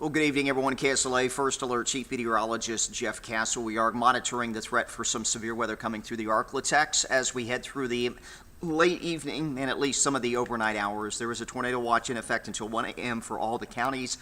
Well, good evening, everyone. KSLA First Alert Chief Meteorologist Jeff Castle. We are monitoring the threat for some severe weather coming through the Arklatex as we head through the late evening and at least some of the overnight hours. There is a tornado watch in effect until 1 a.m. for all the counties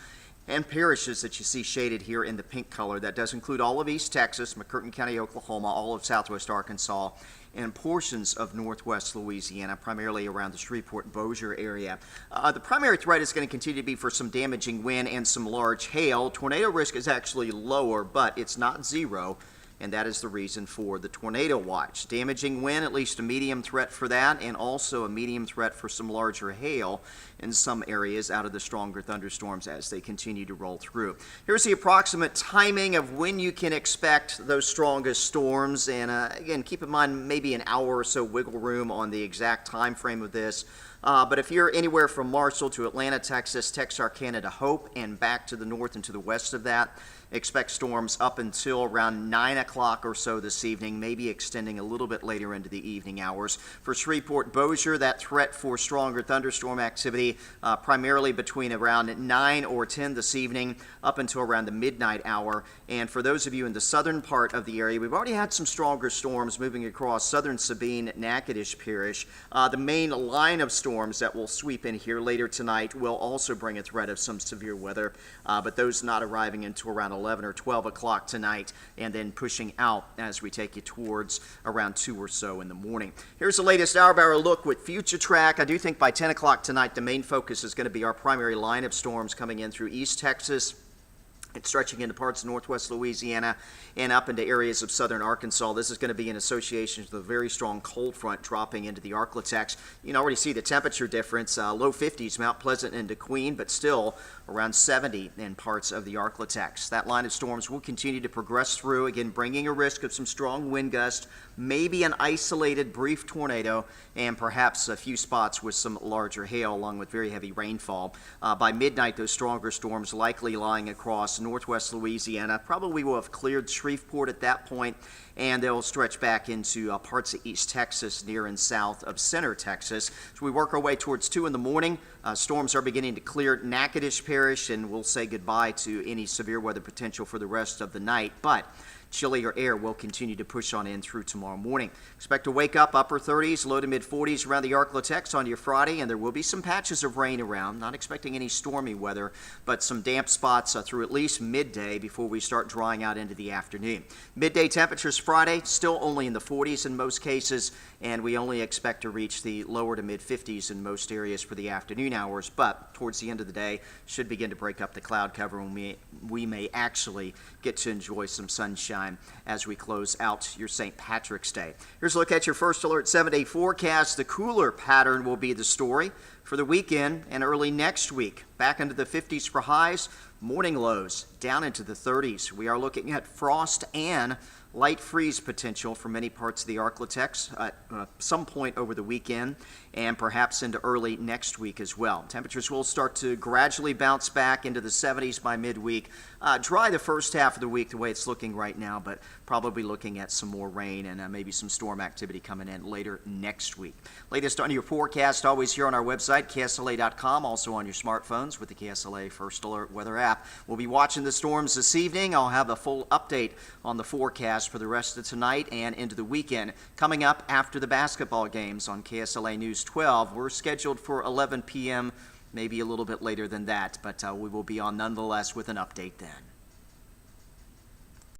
and parishes that you see shaded here in the pink color. That does include all of East Texas, McCurtain County, Oklahoma, all of Southwest Arkansas, and portions of Northwest Louisiana, primarily around the Shreveport-Bossier area. The primary threat is going to continue to be for some damaging wind and some large hail. Tornado risk is actually lower, but it's not zero, and that is the reason for the tornado watch. Damaging wind, at least a medium threat for that, and also a medium threat for some larger hail in some areas out of the stronger thunderstorms as they continue to roll through. Here's the approximate timing of when you can expect those strongest storms, and again, keep in mind maybe an hour or so wiggle room on the exact time frame of this. But if you're anywhere from Marshall to Atlanta, Texas, Texarkana to Hope, and back to the north and to the west of that, expect storms up until around 9 o'clock or so this evening, maybe extending a little bit later into the evening hours. For Shreveport-Bossier, that threat for stronger thunderstorm activity primarily between around 9 or 10 this evening up until around the midnight hour. And for those of you in the southern part of the area, we've already had some stronger storms moving across southern Sabine, Natchitoches Parish. The main line of storms that will sweep in here later tonight will also bring a threat of some severe weather, but those not arriving until around 11 or 12 o'clock tonight, and then pushing out as we take you towards around 2 or so in the morning. Here's the latest hour-by-hour look with Future Track. I do think by 10 o'clock tonight, the main focus is going to be our primary line of storms coming in through East Texas. It's stretching into parts of northwest Louisiana and up into areas of southern Arkansas. This is going to be in association with a very strong cold front dropping into the Arklatex. You can already see the temperature difference, low 50s, Mount Pleasant and DeQueen, but still around 70 in parts of the Arklatex. That line of storms will continue to progress through, again, bringing a risk of some strong wind gusts, maybe an isolated brief tornado, and perhaps a few spots with some larger hail along with very heavy rainfall. By midnight, those stronger storms likely lying across northwest Louisiana probably will have cleared Shreveport at that point, and they'll stretch back into parts of East Texas near and south of center Texas. As we work our way towards 2 in the morning, storms are beginning to clear Natchitoches Parish, and we'll say goodbye to any severe weather potential for the rest of the night. But chillier air will continue to push on in through tomorrow morning. Expect to wake up upper 30s, low to mid 40s around the Arklatex on your Friday, and there will be some patches of rain around. Not expecting any stormy weather, but some damp spots through at least midday before we start drying out into the afternoon. Midday temperatures Friday, still only in the 40s in most cases, and we only expect to reach the lower to mid 50s in most areas for the afternoon hours, but towards the end of the day should begin to break up the cloud cover, and we may actually get to enjoy some sunshine as we close out your St. Patrick's Day. Here's a look at your First Alert 7-day forecast. The cooler pattern will be the story for the weekend and early next week. Back into the 50s for highs, morning lows down into the 30s. We are looking at frost and light freeze potential for many parts of the Arklatex at some point over the weekend and perhaps into early next week as well. Temperatures will start to gradually bounce back into the 70s by midweek. Dry the first half of the week the way it's looking right now, but probably looking at some more rain and maybe some storm activity coming in later next week. Latest on your forecast always here on our website, KSLA.com, also on your smartphones with the KSLA First Alert weather app. We'll be watching the storms this evening. I'll have a full update on the forecast for the rest of tonight and into the weekend. Coming up after the basketball games on KSLA News 12, we're scheduled for 11 p.m., maybe a little bit later than that, but we will be on nonetheless with an update then.